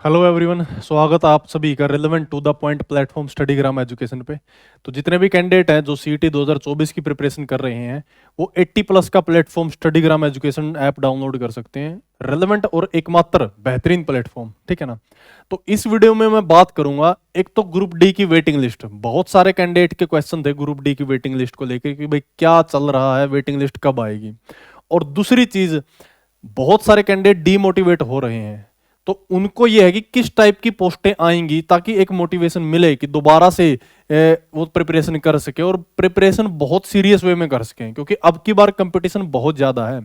Hello everyone, स्वागत आप सभी का relevant to the point platform Studygram education पे। तो जितने भी कैंडिडेट हैं जो सीईटी 2024 की प्रिपरेशन कर रहे हैं वो 80 प्लस का platform Studygram education app download कर सकते हैं। रिलेवेंट और एकमात्र बेहतरीन प्लेटफॉर्म, ठीक है ना। तो इस वीडियो में मैं बात करूंगा, एक तो ग्रुप डी की वेटिंग लिस्ट। बहुत सारे कैंडिडेट के क्वेश्चन थे ग्रुप डी की वेटिंग लिस्ट को लेकर कि भाई क्या चल रहा है, वेटिंग लिस्ट कब आएगी। और दूसरी चीज, बहुत सारे कैंडिडेट डीमोटिवेट हो रहे हैं, तो उनको यह है कि किस टाइप की पोस्टें आएंगी ताकि एक मोटिवेशन मिले कि दोबारा से वो प्रिपरेशन कर सके और प्रिपरेशन बहुत सीरियस वे में कर सकें, क्योंकि अब की बार कंपटीशन बहुत ज्यादा है।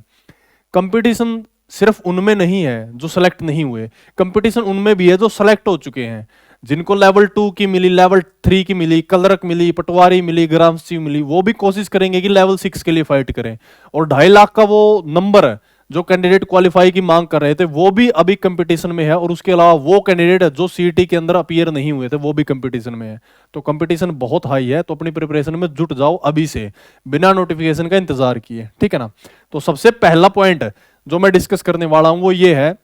कंपटीशन सिर्फ उनमें नहीं है जो सेलेक्ट नहीं हुए, कंपटीशन उनमें भी है जो सेलेक्ट हो चुके हैं, जिनको लेवल 2 की मिली, लेवल 3 की मिली, क्लर्क मिली, पटवारी मिली, ग्राम सचिव मिली, वो भी कोशिश करेंगे कि लेवल 6 के लिए फाइट करें। और 2.5 लाख का वो नंबर जो कैंडिडेट क्वालिफाई की मांग कर रहे थे वो भी अभी कंपटीशन में है। और उसके अलावा वो कैंडिडेट जो सीईटी के अंदर अपीयर नहीं हुए थे वो भी कंपटीशन में है। तो कंपटीशन बहुत हाई है, तो अपनी प्रिपरेशन में जुट जाओ अभी से, बिना नोटिफिकेशन का इंतजार किए, ठीक है ना। तो सबसे पहला पॉइंट जो मैं डिस्कस करने वाला हूं वो ये है,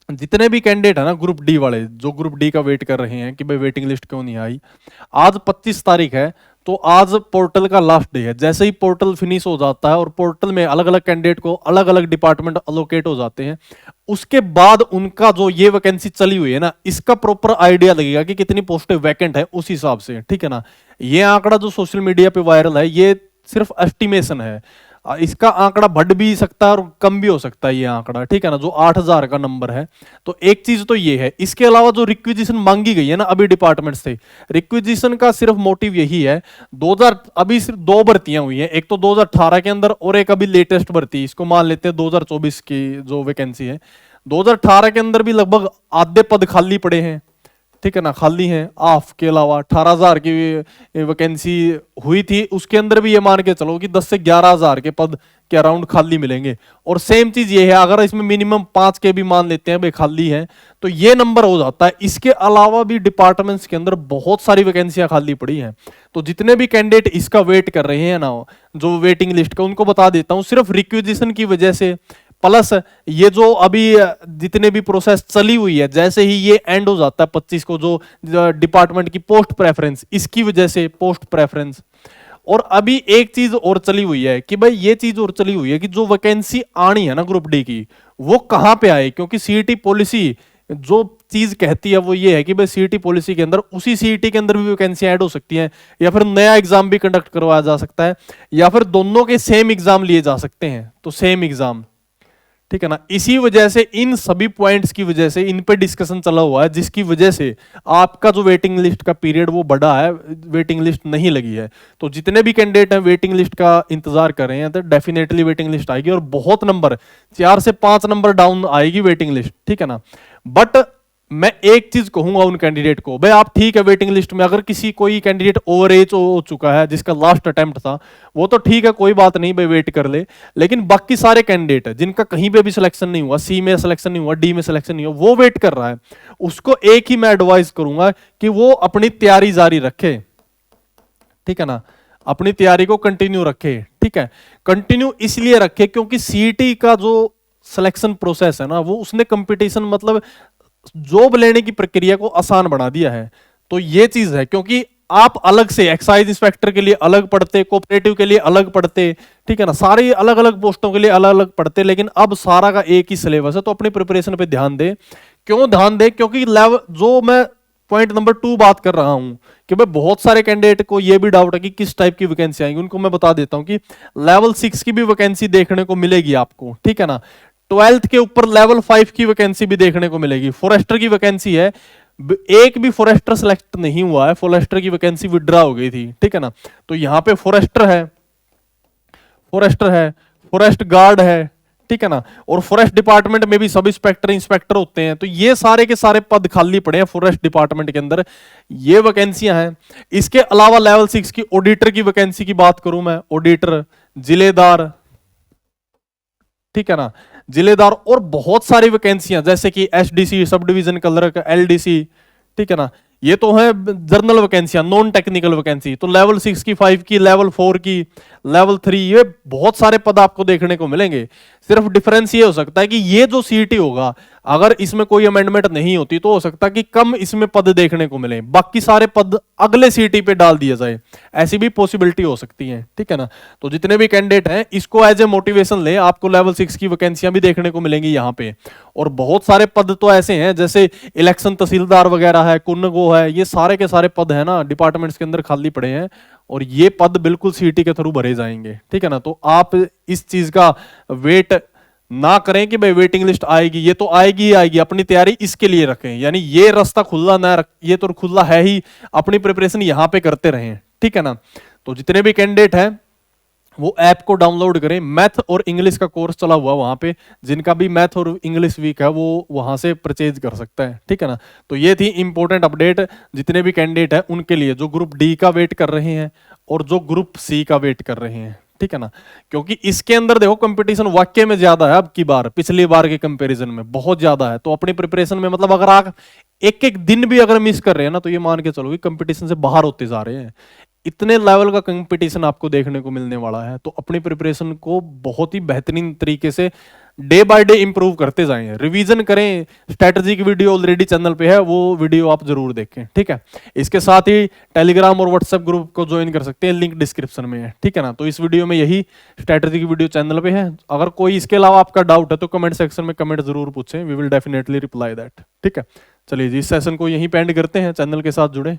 जितने भी कैंडिडेट है ना ग्रुप डी वाले, जो ग्रुप डी का वेट कर रहे हैं कि भाई वेटिंग लिस्ट क्यों नहीं आई, आज 25 तारीख है, तो आज पोर्टल का लास्ट डे है। जैसे ही पोर्टल फिनिश हो जाता है और पोर्टल में अलग अलग कैंडिडेट को अलग अलग डिपार्टमेंट अलोकेट हो जाते हैं, उसके बाद उनका जो ये वैकेंसी चली हुई है ना, इसका प्रॉपर आइडिया लगेगा कि कितनी पोस्टें वैकेंट है उस हिसाब से, ठीक है ना। ये आंकड़ा जो सोशल मीडिया पे वायरल है ये सिर्फ एस्टिमेशन है, इसका आंकड़ा बढ़ भी सकता है और कम भी हो सकता है ये आंकड़ा, ठीक है ना, जो 8000 का नंबर है। तो एक चीज तो ये है। इसके अलावा जो रिक्विजिशन मांगी गई है ना अभी डिपार्टमेंट से, रिक्विजिशन का सिर्फ मोटिव यही है, 2000 अभी सिर्फ 2 भर्तियां हुई हैं, एक तो 2018 के अंदर और एक अभी लेटेस्ट भर्ती, इसको मान लेते हैं 2024 की जो वैकेंसी है। 2018 के अंदर भी लगभग आधे पद खाली पड़े हैं, ठीक है ना, खाली हैं। आफ के अलावा 18,000 की वैकेंसी हुई थी, उसके अंदर भी ये मान के चलो कि 10 से 11,000 के पद के अराउंड खाली मिलेंगे। और सेम चीज ये है, अगर इसमें मिनिमम 5 के भी मान लेते हैं भाई खाली है, तो ये नंबर हो जाता है। इसके अलावा भी डिपार्टमेंट्स के अंदर बहुत सारी वैकेंसियां खाली पड़ी हैं। तो जितने भी कैंडिडेट इसका वेट कर रहे हैं ना, जो वेटिंग लिस्ट का, उनको बता देता हूं, सिर्फ रिक्विजिशन की वजह से प्लस ये जो अभी जितने भी प्रोसेस चली हुई है, जैसे ही ये एंड हो जाता है 25 को, जो डिपार्टमेंट की पोस्ट प्रेफरेंस, इसकी वजह से पोस्ट प्रेफरेंस। और अभी एक चीज और चली हुई है कि भाई ये चीज और चली हुई है कि जो वैकेंसी आनी है ना ग्रुप डी की, वो कहां पे आए, क्योंकि सीईटी पॉलिसी जो चीज कहती है वो ये है कि भाई सीईटी पॉलिसी के अंदर उसी सीईटी के अंदर भी वैकेंसी ऐड हो सकती है, या फिर नया एग्जाम भी कंडक्ट करवाया जा सकता है, या फिर दोनों के सेम एग्जाम लिए जा सकते हैं, तो सेम एग्जाम, ठीक है ना। इसी वजह से इन सभी पॉइंट्स की वजह से इन पे डिस्कशन चला हुआ है, जिसकी वजह से आपका जो वेटिंग लिस्ट का पीरियड वो बढ़ा है, वेटिंग लिस्ट नहीं लगी है। तो जितने भी कैंडिडेट हैं वेटिंग लिस्ट का इंतजार कर रहे हैं, तो डेफिनेटली वेटिंग लिस्ट आएगी और बहुत नंबर, 4 से 5 नंबर डाउन आएगी वेटिंग लिस्ट, ठीक है ना। बट मैं एक चीज कहूंगा उन कैंडिडेट को, भाई आप ठीक है वेटिंग लिस्ट में अगर किसी कोई कैंडिडेट ओवर एज हो चुका है जिसका लास्ट अटेम्प्ट था, वो तो ठीक है, कोई बात नहीं भाई वेट कर ले। लेकिन बाकी सारे कैंडिडेट जिनका कहीं पे भी सिलेक्शन नहीं हुआ, सी में सिलेक्शन नहीं हुआ, डी में सिलेक्शन नहीं हुआ, वो वेट कर रहा है, उसको एक ही मैं एडवाइस करूंगा कि वो अपनी तैयारी जारी रखे, ठीक है ना, अपनी तैयारी को कंटिन्यू रखे, ठीक है। कंटिन्यू इसलिए रखे क्योंकि सीईटी का जो सिलेक्शन प्रोसेस है ना, वो उसने कंपटीशन मतलब जॉब लेने की प्रक्रिया को आसान बना दिया है। तो ये चीज है, क्योंकि आप अलग से एक्साइज इंस्पेक्टर के लिए अलग पढ़ते, कोऑपरेटिव के लिए अलग पढ़ते, ठीक है ना, सारी अलग अलग पोस्टों के लिए अलग अलग पढ़ते, लेकिन अब सारा का एक ही सिलेबस है। तो अपनी प्रिपरेशन पे ध्यान दे। क्यों ध्यान दे? क्योंकि लेवल जो मैं पॉइंट नंबर 2 बात कर रहा हूं कि भाई बहुत सारे कैंडिडेट को यह भी डाउट है कि किस टाइप की वैकेंसी आएंगी, उनको मैं बता देता हूं कि लेवल 6 की भी वैकेंसी देखने को मिलेगी आपको, ठीक है ना। 12th के ऊपर लेवल 5 की वैकेंसी भी देखने को मिलेगी। फॉरेस्टर की वैकेंसी है, एक भी फॉरेस्टर सिलेक्ट नहीं हुआ है, फॉरेस्टर की वैकेंसी विड्रॉ हो गई थी, ठीक है ना। तो यहां पे फॉरेस्टर है, फॉरेस्ट गार्ड है, ठीक है ना, और फॉरेस्ट डिपार्टमेंट में भी सब इंस्पेक्टर इंस्पेक्टर होते हैं। तो ये सारे के सारे पद खाली पड़े हैं फॉरेस्ट डिपार्टमेंट के अंदर, ये वैकेंसियां हैं। इसके अलावा लेवल 6 की ऑडिटर की वैकेंसी की बात करूं मैं, ऑडिटर, जिलेदार, ठीक है ना, जिलेदार, और बहुत सारी वैकेंसियां जैसे कि SDC, sub division clerk, LDC, ठीक है ना, ये तो है जर्नल वैकेंसियां, नॉन टेक्निकल वैकेंसी। तो लेवल 6 की, 5 की, लेवल 4 की, लेवल 3, ये बहुत सारे पद आपको देखने को मिलेंगे। सिर्फ डिफरेंस ये हो सकता है कि ये जो सीईटी होगा, अगर इसमें कोई अमेंडमेंट नहीं होती तो हो सकता कि कम इसमें पद देखने को मिले, बाकी सारे पद अगले सीटी पे डाल दिया जाए, ऐसी भी पॉसिबिलिटी हो सकती है, ठीक है ना। तो जितने भी कैंडिडेट हैं इसको एज ए मोटिवेशन ले, आपको लेवल 6 की वैकेंसियां भी देखने को मिलेंगी यहाँ पे। और बहुत सारे पद तो ऐसे हैं जैसे इलेक्शन तहसीलदार वगैरह है, कुन्नगो है, ये सारे के सारे पद है ना डिपार्टमेंट्स के अंदर खाली पड़े हैं, और ये पद बिल्कुल सीटी के थ्रू भरे जाएंगे, ठीक है ना। तो आप इस चीज का वेट ना करें कि भाई वेटिंग लिस्ट आएगी, ये तो आएगी ही आएगी, अपनी तैयारी इसके लिए रखें, यानी ये रास्ता खुला ना रख, ये तो खुला है ही, अपनी प्रिपरेशन यहां पे करते रहें, ठीक है ना। तो जितने भी कैंडिडेट हैं वो ऐप को डाउनलोड करें, मैथ और इंग्लिश का कोर्स चला हुआ वहां पे, जिनका भी मैथ और इंग्लिश वीक है वो वहां से परचेज कर सकता है, ठीक है ना। तो ये थी इंपॉर्टेंट अपडेट जितने भी कैंडिडेट हैं उनके लिए, जो ग्रुप डी का वेट कर रहे हैं और जो ग्रुप सी का वेट कर रहे हैं, ठीक है ना। क्योंकि इसके अंदर देखो कंपटीशन वाकई में ज्यादा है, अब की बार पिछली बार के कंपैरिजन में बहुत ज्यादा है। तो अपनी प्रिपरेशन में मतलब अगर आप एक एक दिन भी अगर मिस कर रहे हैं ना, तो ये मान के चलो कि कंपटीशन से बाहर होते जा रहे हैं, इतने लेवल का कंपटीशन आपको देखने को मिलने वाला है। तो अपनी प्रिपरेशन को बहुत ही बेहतरीन तरीके से डे बाय डे इंप्रूव करते जाएं, रिवीजन करें। स्ट्रेटजी की वीडियो ऑलरेडी चैनल पे है, वो वीडियो आप जरूर देखें, ठीक है। इसके साथ ही टेलीग्राम और व्हाट्सएप ग्रुप को ज्वाइन कर सकते हैं, लिंक डिस्क्रिप्शन में है, ठीक है ना। तो इस वीडियो में यही स्ट्रेटजी की वीडियो चैनल पे है, अगर कोई इसके अलावा आपका डाउट है तो कमेंट सेक्शन में कमेंट जरूर पूछें, we will definitely reply that, ठीक है। चलिए जी, इस सेशन को यहीं पे एंड करते हैं, चैनल के साथ जुड़े।